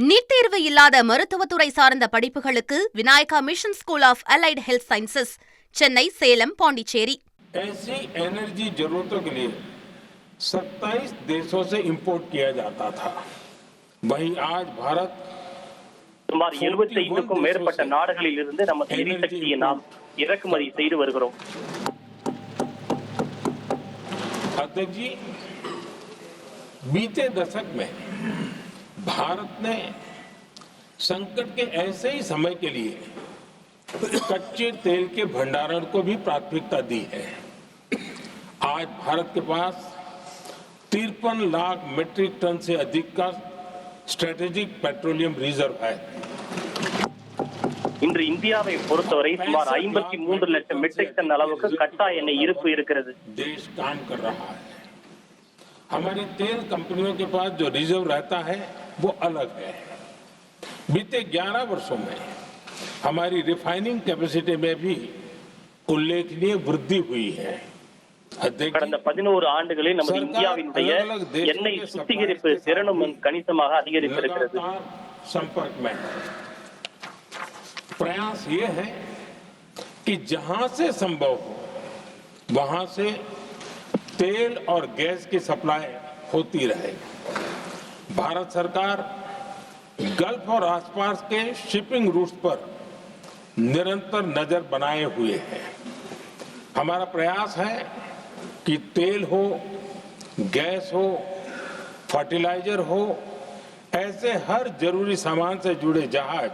NEET தேர்வு இல்லாத மருத்துவத்துறை சார்ந்த படிப்புகளுக்கு Vinayaka mission school of allied health sciences Chennai, Salem, Pondicherry. ऐसी एनर्जी जरूरतों के लिए 27 देशों से इंपोर्ट किया जाता था। वहीं आज भारत சுமார் 75க்கும் மேற்பட்ட நாடுகளில் இருந்து நமது எரிசக்தியை நாம் இறக்குமதி செய்து வருகிறோம். अध्यक्ष जी, बीते दशक में भारत ने संकट के ऐसे ही समय के लिए कच्चे तेल के भंडारण को भी प्राथमिकता दी है। आज भारत के पास 53 लाख मीट्रिक टन से अधिक का स्ट्रेटेजिक पेट्रोलियम रिजर्व है। இன்று இந்தியாவை பொறுத்தவரை சுமார் 53 லட்சம் மெட்ரிக் டன் அளவுக்கு கச்சா எண்ணெய் இருப்பு இருக்கிறது. देश काम कर रहा है। हमारी तेल कंपनियों के पास जो रिजर्व रहता है वो अलग है। बीते 11 वर्षों में हमारी रिफाइनिंग कैपेसिटी में भी उल्लेखनीय वृद्धि हुई है। கடந்த 11 ஆண்டுகளில் நமது இந்தியாவினுடைய எண்ணெய் சுத்திகரிப்பு திறனும் கணிசமாக அதிகரித்திருக்கிறது. संपर्क में प्रयास ये है कि जहां से संभव हो वहां से तेल और गैस की सप्लाई होती रहे। भारत सरकार गल्फ और आसपास के शिपिंग रूट्स पर निरंतर नजर बनाए हुए है। हमारा प्रयास है कि तेल हो, गैस हो, फर्टिलाइजर हो, ऐसे हर जरूरी सामान से जुड़े जहाज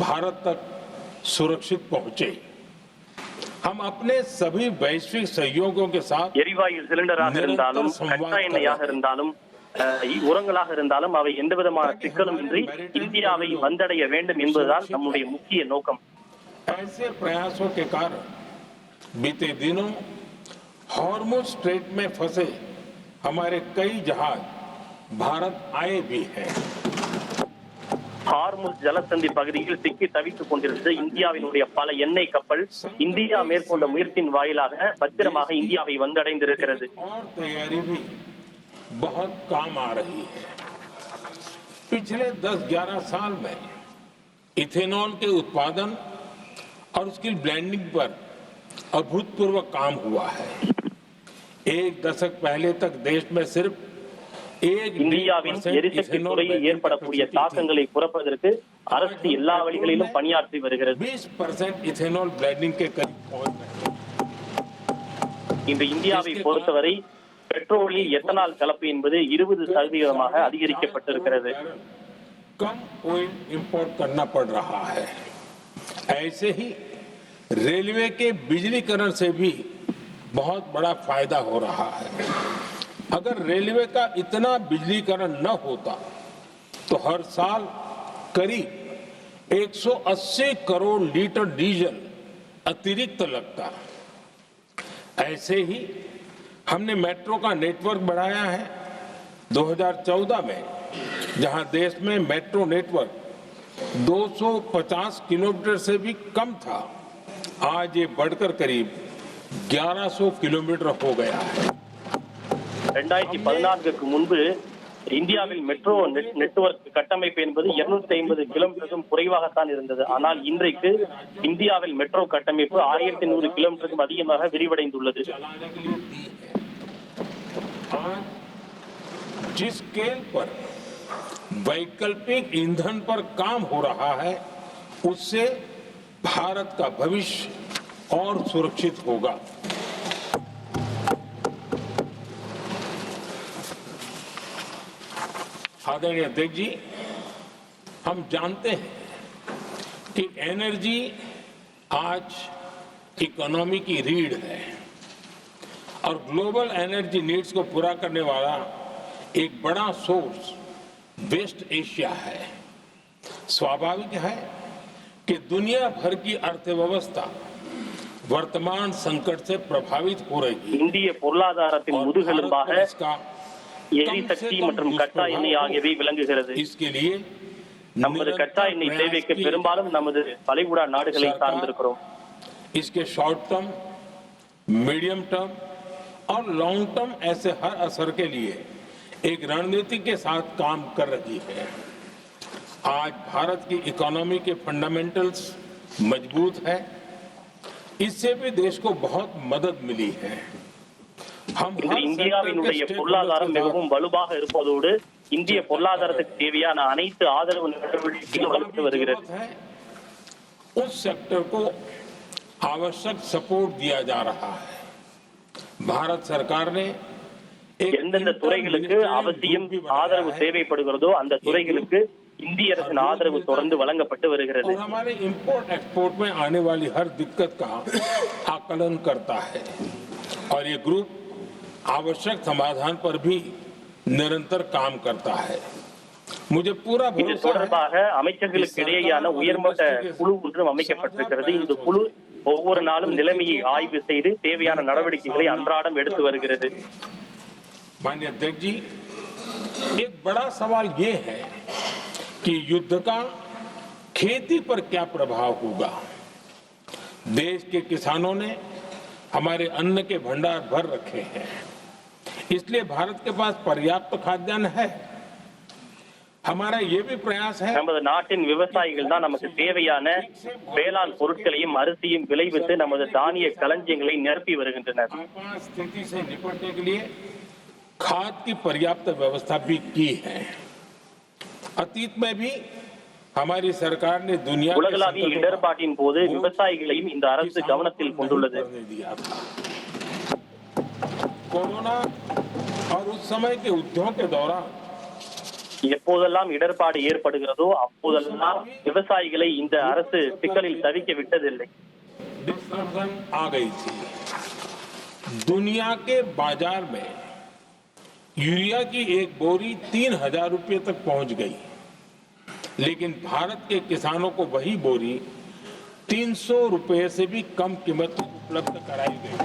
भारत तक सुरक्षित पहुंचे। हम अपने सभी वैश्विक सहयोगों के साथ எரிவாயு சிலிண்டராக இருந்தாலும் கச்சா எண்ணெயாக இருந்தாலும் உரங்களாக இருந்தாலும் அவை எந்த விதமான சிக்கலும் இன்றி இந்தியாவை வந்தடைய வேண்டும் என்பதுதான் நம்முடைய முக்கிய நோக்கம். ऐसे प्रयासों के कारण बीते दिनों हॉर्मुज स्ट्रेट में फंसे हमारे कई जहाज भारत आए भी हैं। ஹார்முஸ் ஜலசந்தி பகுதியில் சிக்கி தவித்துக் கொண்டிருந்த இந்தியாவினுடைய பல எண்ணெய் கப்பல் இந்தியா மேற்கொண்ட முயற்சியின் வாயிலாக பத்திரமாக இந்தியாவை வந்தடைந்திருக்கிறது. बहुत काम आ रही है। पिछले 10-11 साल में इथेनॉल के उत्पादन और उसकी ब्लेंडिंग पर अभूतपूर्व काम हुआ है। एक दशक पहले तक देश में सिर्फ இந்தியாவின் எரிசக்தி துறையில் ஏற்படக்கூடிய தாக்கங்களை குறைப்பதற்கு அரசு எல்லா வழிகளிலும் பணியாற்றி வருகிறது. 20% இथेनॉल ब्लेंडिंग के करीब पहुंच रहे हैं। இந்த இந்தியாவை பொறுத்தவரை பெட்ரோலில் எத்தனால் கலப்பு என்பது 20% அதிகரிக்கப்பட்டிருக்கிறது. कम ऑयल इंपोर्ट करना पड़ रहा है। ऐसे ही रेलवे के बिजलीकरण से भी बहुत बड़ा फायदा हो रहा है। अगर रेलवे का इतना बिजलीकरण न होता तो हर साल करीब 180 करोड़ लीटर डीजल अतिरिक्त लगता। ऐसे ही हमने मेट्रो का नेटवर्क बढ़ाया है। 2014 में जहां देश में मेट्रो नेटवर्क 250 किलोमीटर से भी कम था, आज ये बढ़कर करीब 1100 किलोमीटर हो गया है। 2014க்கு முன்பு இந்தியாவில் மெட்ரோ நெட்வொர்க் கட்டமைப்பு என்பது 250 கிலோமீட்டருக்கும் குறைவாகத்தான் இருந்தது. ஆனால் இன்றைக்கு இந்தியாவில் மெட்ரோ கட்டமைப்பு 1100 கிலோமீட்டருக்கும் அதிகமாக விரிவடைந்துள்ளது. जिस स्केल पर वैकल्पिक ईंधन पर काम हो रहा है उससे भारत का भविष्य और सुरक्षित होगा। आदरणीय अध्यक्ष जी, हम जानते हैं कि एनर्जी आज इकोनॉमी की रीढ़ है और ग्लोबल एनर्जी नीड्स को पूरा करने वाला एक बड़ा सोर्स वेस्ट एशिया है। स्वाभाविक है कि दुनिया भर की अर्थव्यवस्था वर्तमान संकट से प्रभावित हो रही है। இந்திய பொருளாதாரத்தின் முதுகெலும்பாக எரிசக்தி மற்றும் கச்சா எண்ணெய் ஆகியவை விளங்குகிறது. நமது கச்சா எண்ணெய் தேவைக்கு பெரும்பாலும் நமது வளைகுடா நாடுகளை சார்ந்திருக்கிறோம். इसके शॉर्ट टर्म, मीडियम टर्म और लॉन्ग टर्म ऐसे हर असर के लिए एक रणनीति के साथ काम कर रही है। आज भारत की इकोनॉमी के फंडामेंटल्स मजबूत है। इससे भी देश को बहुत मदद मिली है। हम இன்று இந்தியாவினுடைய பொருளாதாரம் மிகவும் வலுவாக இருப்பதோடு இந்திய பொருளாதாரத்துக்கு தேவையான அனைத்து ஆதரவு நடவடிக்கைகளும் வளர்த்து வருகிறது. उस सेक्टर को आवश्यक सपोर्ट दिया जा रहा है। भारत सरकार ने எந்தெந்த துறைகளுக்கு அவசியம் ஆதரவு தேவைப்படுகிறதோ அந்த துறைகளுக்கு இந்திய அரசின் ஆதரவு தொடர்ந்து வழங்கப்பட்டு வருகிறது. और हमारे इंपोर्ट एक्सपोर्ट में आने वाली हर दिक्कत का आकलन करता है और ये ग्रुप आवश्यक समाधान पर भी निरंतर काम करता है। मुझे पूरा இது भरोसा है தொடர்பாக அமைச்சர்களுக்கு இடையேயான உயர்மட்ட குழு ஒன்றும் அமைக்கப்பட்டிருக்கிறது. இந்த குழு ஒவ்வொரு நாளும் நிலைமையை ஆய்வு செய்து தேவையான நடவடிக்கைகளை அன்றாடம் எடுத்து வருகிறது. माननीय अध्यक्ष जी, एक बड़ा सवाल ये है कि युद्ध का खेती पर क्या प्रभाव होगा। देश के किसानों ने हमारे अन्न के भंडार भर रखे हैं, इसलिए भारत के पास पर्याप्त खाद्यान्न है। हमारा ये भी प्रयास है நமது நாட்டின் விவசாயிகள் தான் நமக்கு தேவையான வேளாண் பொருட்களையும் அரிசியும் விளைவித்து நமது தானிய களஞ்சியங்களை நிரப்பி வருகின்றனர். आपात स्थिति से निपटने के लिए खाद की पर्याप्त व्यवस्था भी की है। अतीत में भी हमारी सरकार ने दुनिया के உலகளாவிய संकटों இடர்பாட்டின் போது விவசாயிகளையும் இந்த அரசு கவனத்தில் கொண்டுள்ளது. करने दिया था। कोरोना और उस समय के उद्योग के दौरान எப்போதெல்லாம் இடர்பாடு ஏற்படுகிறதோ அப்போதெல்லாம் விவசாயிகளை இந்த அரசு சிக்கலில் தவிக்க விட்டதில்லை. डिस्ट्रप्शन आ गई थी। दुनिया के बाजार में यूरिया की एक बोरी 3,000 रुपये तक पहुंच गई, लेकिन भारत के किसानों को वही बोरी 300 रुपये से भी कम कीमत में उपलब्ध कराई गई।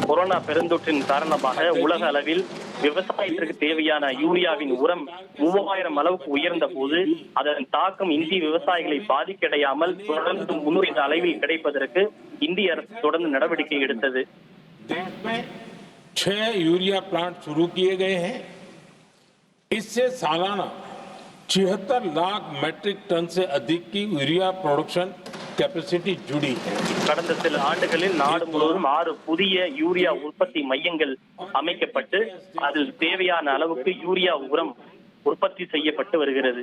கொரோனா பெருந்தொற்றின் காரணமாக உலக அளவில் விவசாயத்திற்கு தேவையான யூரியாவின் உரம் 3000 அளவுக்கு உயர்ந்த போது அதன் தாக்கம் இந்திய விவசாயிகளை பாதிக்கடையாமல் தொடர்ந்து முன்னுரிமை அளவில் கிடைப்பதற்கு இந்திய அரசு தொடர்ந்து நடவடிக்கை எடுத்தது. देश में 6 यूरिया प्लांट शुरू किए गए हैं। इससे सालाना 76 लाख मैट्रिक टन से अधिक की यूरिया प्रोडक्शन कैपेसिटी जुड़ी है। கடந்த சில ஆண்டுகளில் நாடு முழுவதும் 6 புதிய யூரியா உற்பத்தி மையங்கள் அமைக்கப்பட்டு அதில் தேவையான அளவுக்கு யூரியா உரம் உற்பத்தி செய்யப்பட்டு வருகிறது.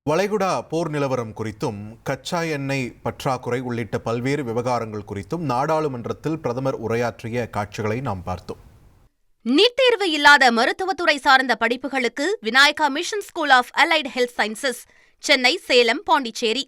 வளைகுடா போர் நிலவரம் குறித்தும் கச்சா எண்ணெய் பற்றாக்குறை உள்ளிட்ட பல்வேறு விவகாரங்கள் குறித்தும் நாடாளுமன்றத்தில் பிரதமர் உரையாற்றிய காட்சிகளை நாம் பார்த்தோம். நீட் தேர்வு இல்லாத மருத்துவத்துறை சார்ந்த படிப்புகளுக்கு Vinayaka mission school of allied health sciences, Chennai, Salem, Pondicherry